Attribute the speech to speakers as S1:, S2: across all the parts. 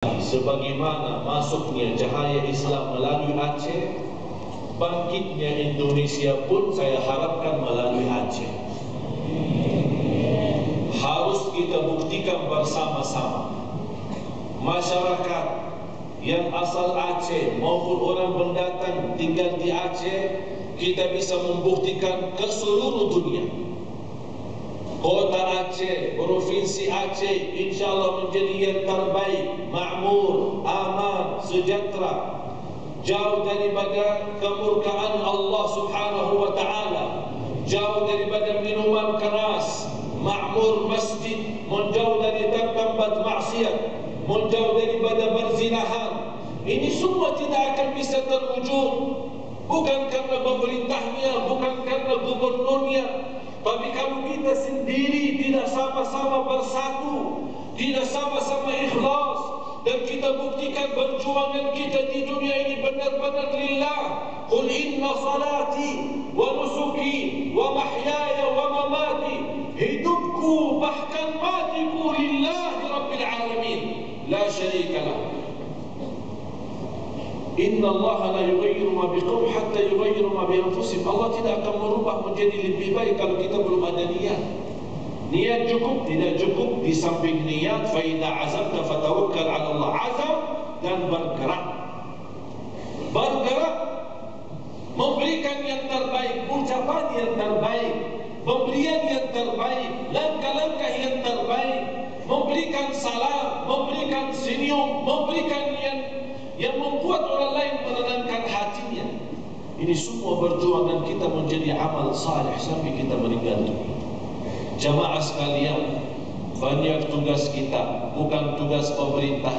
S1: Sebagaimana masuknya cahaya Islam melalui Aceh, bangkitnya Indonesia pun saya harapkan melalui Aceh. Harus kita buktikan bersama-sama. Masyarakat yang asal Aceh maupun orang pendatang tinggal di Aceh, kita bisa membuktikan ke seluruh dunia. Kota Aceh, Provinsi Aceh insyaAllah menjadi yang terbaik, makmur, aman, sejahtera, jauh daripada kemurkaan Allah Subhanahu wa ta'ala, jauh daripada minuman keras, makmur masjid, menjauh dari tempat maksiat, menjauh daripada berzinahan. Ini semua tidak akan bisa terwujud bukan karena pemerintahnya, bukan karena gubernurnya, tapi kalau kita sendiri tidak sama-sama bersatu, tidak sama-sama ikhlas, dan kita buktikan perjuangan kita di dunia ini benar-benar lillah. Qul inna salati wa nusuki wa mahyaya wa mamati, hidupku bahkan matiku lillahi rabbil alamin, la syarika lah. Inna Allah la yughayyiru ma biqawmin hatta yughayyiru ma bi anfusihim. Allah tidak akan merubah menjadi lebih baik kalau kita belum ada niat. Niat cukup, tidak cukup. Di samping niat, fa idza azamta fatawakkal 'ala Allah. Azam dan bergerak. Bergerak, memberikan yang terbaik, ucapan yang terbaik, pemberian yang terbaik, langkah-langkah yang terbaik, memberikan salam, memberikan senyum, memberikan yang membuat orang lain menenangkan hatinya. Ini semua perjuangan kita menjadi amal saleh sampai kita meninggal dunia. Jamaah sekalian, banyak tugas kita, bukan tugas pemerintah,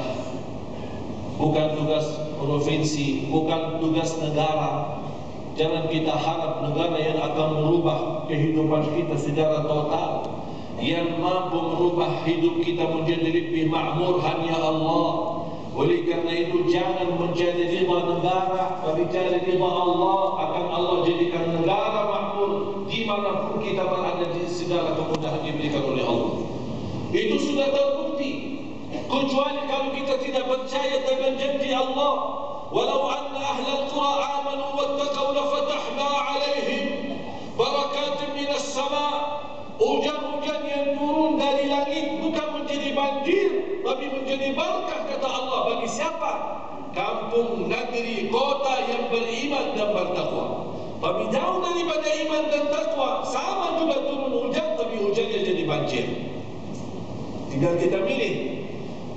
S1: bukan tugas provinsi, bukan tugas negara. Jangan kita harap negara yang akan merubah kehidupan kita secara total. Yang mampu merubah hidup kita menjadi lebih makmur hanya Allah. Oleh karena itu jangan mencari ridha negara, tapi cari ridha Allah. Akan Allah jadikan negara makmur dimanapun kita berada, di segala kemudahan diberikan oleh Allah. Itu sudah terbukti. Kecuali kalau kita tidak percaya dengan janji Allah, walau anna ahlal qura amanu wattaqaw lafatahna alaihim barakatin minas sama'. Hujan-hujan yang turun dari langit bukan menjadi banjir, tapi menjadi berkah kata Allah. Bagi siapa? Kampung, negeri, kota yang beriman dan bertakwa. Tapi jauh daripada iman dan takwa, sama juga turun hujan, tapi hujannya jadi banjir. Tinggal kita pilih,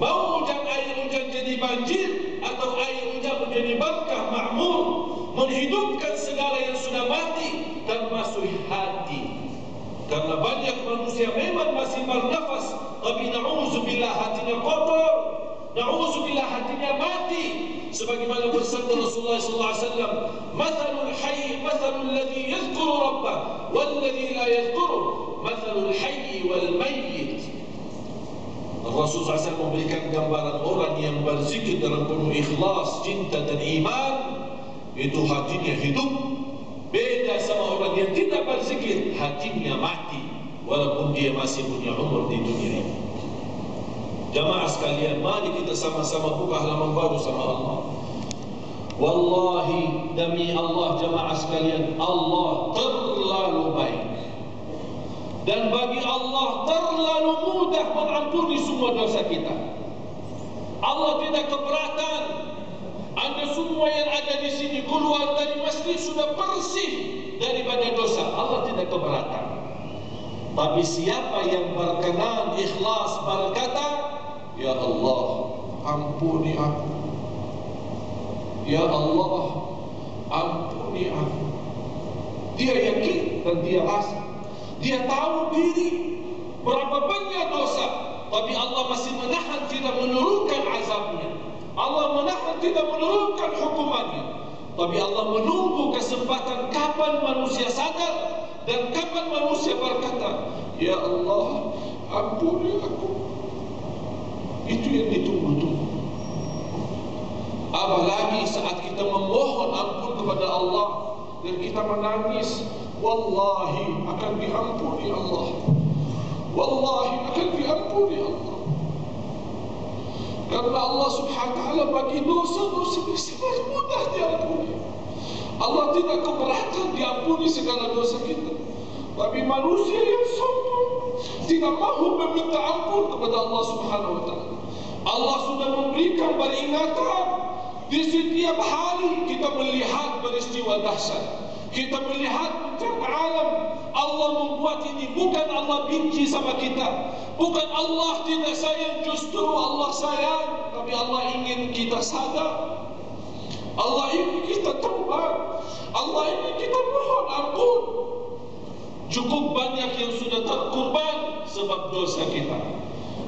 S1: mau hujan, air hujan jadi banjir, atau air hujan menjadi berkah, makmur, menghidupkan segala yang sudah mati, termasuk hati. Karena banyak manusia memang masih bernafas, tapi na'udzubillah hatinya kotor, na'udzubillah hatinya mati. Sebagaimana bersabda Rasulullah SAW, "Mathalul hayy, mathalul ladzi yadhkuru rabbah, wal ladzi la yadhkuru, mathalul hayy wal mayyit." Rasulullah SAW memberikan gambaran orang yang berzikir dalam penuh ikhlas, cinta dan iman, itu hatinya hidup. Beda sama orang yang tidak berzikir, hatinya mati walaupun dia masih punya umur di dunia ini. Jamaah sekalian, mari kita sama-sama buka halaman baru sama Allah. Wallahi, demi Allah jamaah sekalian, Allah terlalu baik. Dan bagi Allah terlalu mudah mengampuni semua dosa kita. Allah tidak keberatan Anda semua yang ada di sini keluar dari masjid sudah bersih daripada dosa. Allah tidak keberatan. Tapi siapa yang berkenan ikhlas berkata, "Ya Allah, ampuni aku. Ya Allah, ampuni aku." Dia yakin dan dia rasa, dia tahu diri berapa banyak dosa, tapi Allah masih menahan tidak menurunkan azabnya. Allah menahan tidak menurunkan hukumannya. Tapi Allah menunggu kesempatan kapan manusia sadar dan kapan manusia berkata, "Ya Allah, ampuni aku." Itu yang ditunggu-tunggu. Apalagi saat kita memohon ampun kepada Allah dan kita menangis, wallahi akan diampuni Allah. Wallahi akan diampuni Allah. Karena Allah Subhanahu wa taala bagi dosa-dosa sangat mudah diampuni. Allah tidak keberatan diampuni segala dosa kita. Tapi manusia yang sombong tidak mahu meminta ampun kepada Allah Subhanahu wa taala. Allah sudah memberikan peringatan. Di setiap hari kita melihat peristiwa dahsyat. Kita melihat bencana alam. Allah membuat ini. Bukan Allah benci sama kita, bukan Allah tidak sayang, justru Allah sayang. Tapi Allah ingin kita sadar, Allah ingin kita taubat, Allah ingin kita mohon ampun. Cukup banyak yang sudah terkorban sebab dosa kita.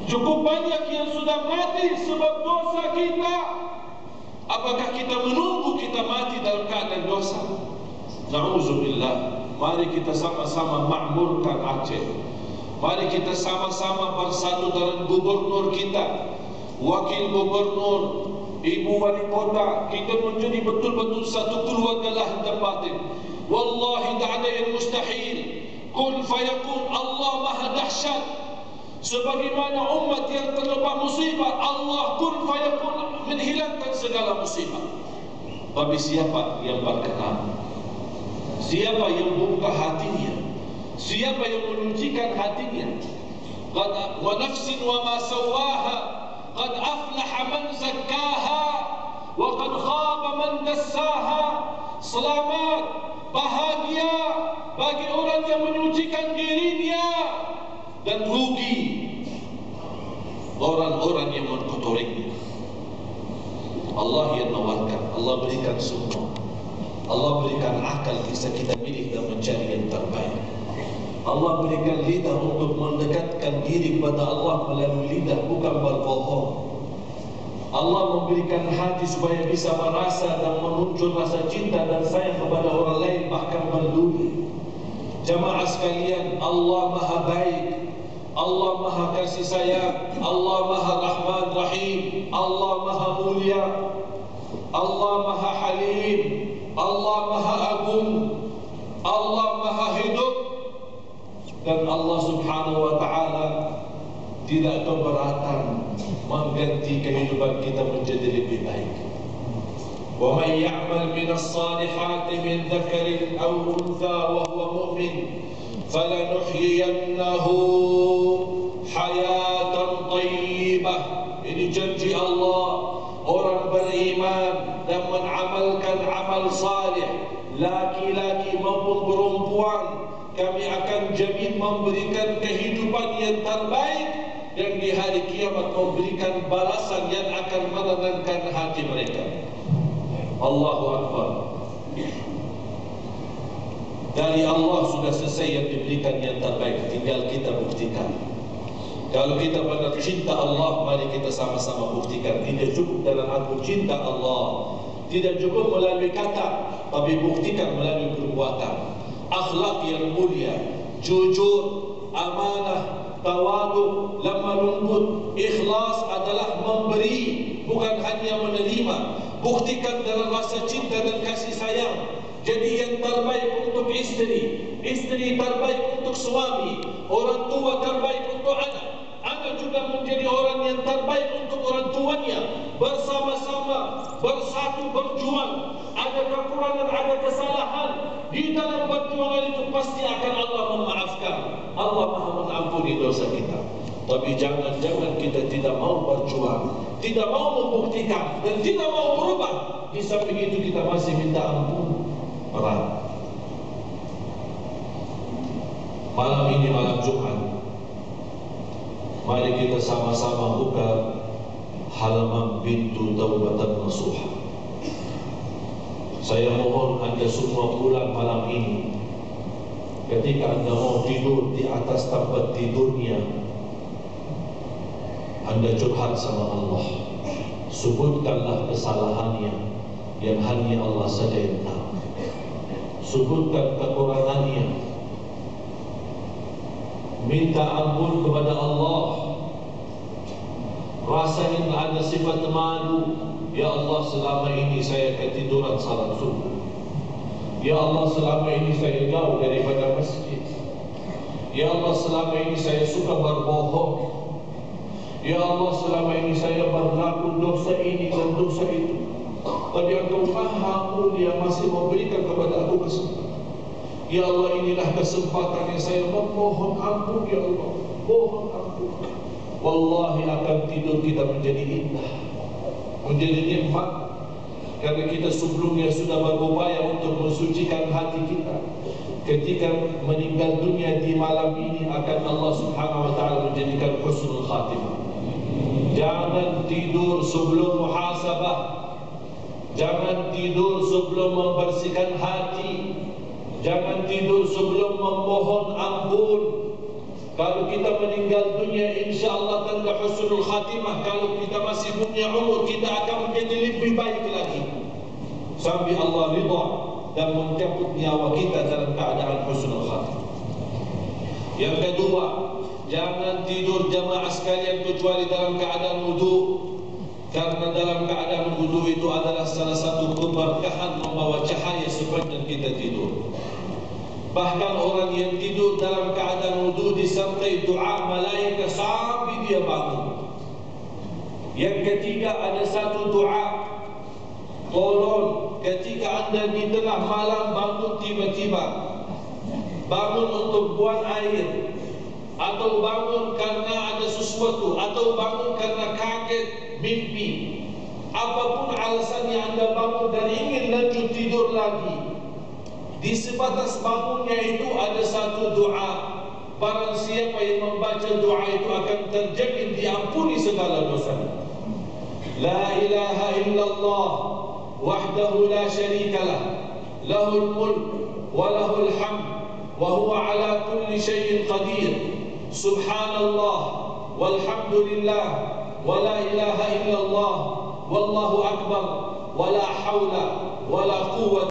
S1: Cukup banyak yang sudah mati sebab dosa kita. Apakah kita menunggu kita mati dalam keadaan dosa? Na'udzubillah. Mari kita sama-sama makmurkan Aceh. Mari kita sama-sama bersatu dengan gubernur kita, wakil gubernur, ibu wali kota. Kita menjadi betul-betul satu keluarga lahir dan batin. Wallahi tak ada yang mustahil. Kun fayakun. Allah maha dahsyat. Sebagaimana umat yang terlepas musibah, Allah kun fayakun, menghilangkan segala musibah. Tapi siapa yang berkenan? Siapa yang buka hatinya? Siapa yang menyucikan hatinya? Qad wa nafsin wa ma sawaha qad aflaha man zakkaha wa qad khaba man dassaha. Selamat, bahagia bagi orang yang menyucikan dirinya, dan rugi orang-orang yang mengkotorinya. Allah yang menawarkan, Allah berikan semua. Allah berikan akal bisa kita pilih dan mencari yang terbaik. Allah berikan lidah untuk mendekatkan diri kepada Allah melalui lidah, bukan berbohong. Allah memberikan hati supaya bisa merasa dan muncul rasa cinta dan sayang kepada orang lain, bahkan peduli. Jamaah sekalian, Allah maha baik, Allah maha kasih sayang, Allah maha rahman rahim, Allah maha mulia, Allah maha halim, Allah maha agung, Allah maha hidup. Dan Allah Subhanahu wa ta'ala tidak keberatan mengganti kehidupan kita menjadi lebih baik. Wa man ya'mal minas salihati min dzakarin aw untha wa huwa mu'min falanuhyiyannahu hayatan thayyibah. Ini janji Allah. Orang beriman dan mengamalkan amal salih, laki-laki maupun perempuan, kami akan jamin memberikan kehidupan yang terbaik, dan di hari kiamat memberikan balasan yang akan menenangkan hati mereka. Allahu Akbar. Dari Allah sudah selesai yang diberikan yang terbaik, tinggal kita buktikan. Kalau kita benar cinta Allah, mari kita sama-sama buktikan. Tidak cukup dalam aku cinta Allah, tidak cukup melalui kata, tapi buktikan melalui perbuatan. Akhlak yang mulia, jujur, amanah, tawadu, lemah lembut, ikhlas adalah memberi, bukan hanya menerima. Buktikan dalam rasa cinta dan kasih sayang. Jadi yang terbaik untuk istri, istri terbaik untuk suami, orang tua terbaik untuk anak. Anak juga menjadi orang yang terbaik untuk orang tuanya. Bersama-sama, bersatu, berjuang. Ada kekurangan, ada kesalahan, di dalam perjuangan itu pasti akan Allah memaafkan. Allah maha mengampuni dosa kita. Tapi jangan-jangan kita tidak mau berjuang, tidak mau membuktikan, dan tidak mau berubah. Di samping itu kita masih minta ampun. Berat. Malam ini malam Jumat, mari kita sama-sama buka halaman pintu taubatan nasuha. Saya mohon Anda semua pulang malam ini, ketika Anda mau tidur di atas tempat tidurnya, Anda curhat sama Allah. Sebutkanlah kesalahannya yang hanya Allah saja yang tahu. Sebutkan kekurangannya, minta ampun kepada Allah. Rasain ada sifat malu. Ya Allah, selama ini saya ketiduran salat subuh. Ya Allah, selama ini saya jauh daripada masjid. Ya Allah, selama ini saya suka berbohong. Ya Allah, selama ini saya berlaku dosa ini dan dosa itu, tapi Engkau Maha Mulia masih memberikan kepada aku kesempatan. Ya Allah, inilah kesempatan yang saya memohon ampun. Ya Allah, mohon ampun. Wallahi akan tidur kita menjadi indah, menjadi nikmat, karena kita sebelumnya sudah berupaya untuk mensucikan hati kita. Ketika meninggal dunia di malam ini, akan Allah Subhanahu wa ta'ala menjadikan husnul khatimah. Jangan tidur sebelum muhasabah, jangan tidur sebelum membersihkan hati, jangan tidur sebelum memohon ampun. Kalau kita meninggal dunia, insyaAllah tanda husnul khatimah. Kalau kita masih punya umur, kita akan menjadi lebih baik lagi, sampai Allah ridha dan mencabut nyawa kita dalam keadaan husnul khatimah. Yang kedua, jangan tidur jamaah sekalian kecuali dalam keadaan wudu, karena dalam keadaan wudu itu adalah salah satu keberkahan membawa cahaya sepanjang kita tidur. Bahkan orang yang tidur dalam keadaan wudu disertai doa malaikat sampai dia bangun. Yang ketiga, ada satu doa, tolong ketika anda di tengah malam bangun tiba-tiba, bangun untuk buang air, atau bangun karena ada sesuatu, atau bangun karena kaget mimpi, apapun alasan yang anda bangun dan ingin lanjut tidur lagi, di sebatas bangunnya itu ada satu doa. Barang siapa yang membaca doa itu akan terjamin diampuni segala dosa. La ilaha illallah wahdahu la syarikalah, lahul mulk wa lahul hamd wa huwa ala kulli syai'in qadir. Subhanallah walhamdulillah wa la ilaha illallah wallahu akbar wa la hawla wa la quwwata